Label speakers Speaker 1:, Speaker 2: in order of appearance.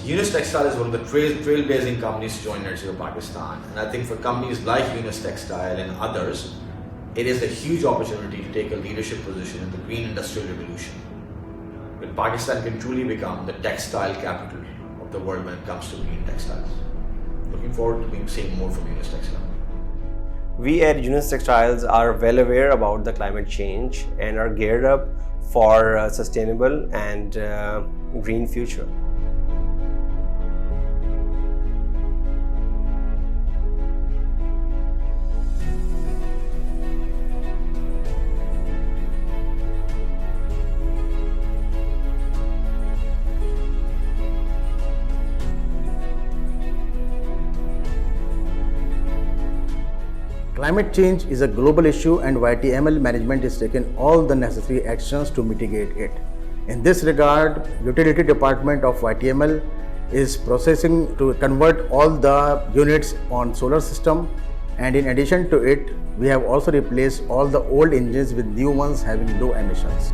Speaker 1: Yunus Textile is one of the trailblazing companies to join Net Zero Pakistan, and I think for companies like Yunus Textile and others, it is a huge opportunity to take a leadership position in the green industrial revolution. But Pakistan can truly become the textile capital of the world when it comes to green textiles. Looking forward to seeing more from Yunus Textile.
Speaker 2: We at Yunus Textiles are well aware about the climate change and are geared up for a sustainable and green future.
Speaker 3: Climate change is a global issue and YTML management is taking all the necessary actions to mitigate it. In this regard, Utility Department of YTML is processing to convert all the units on solar system, and in addition to it, we have also replaced all the old engines with new ones having low emissions.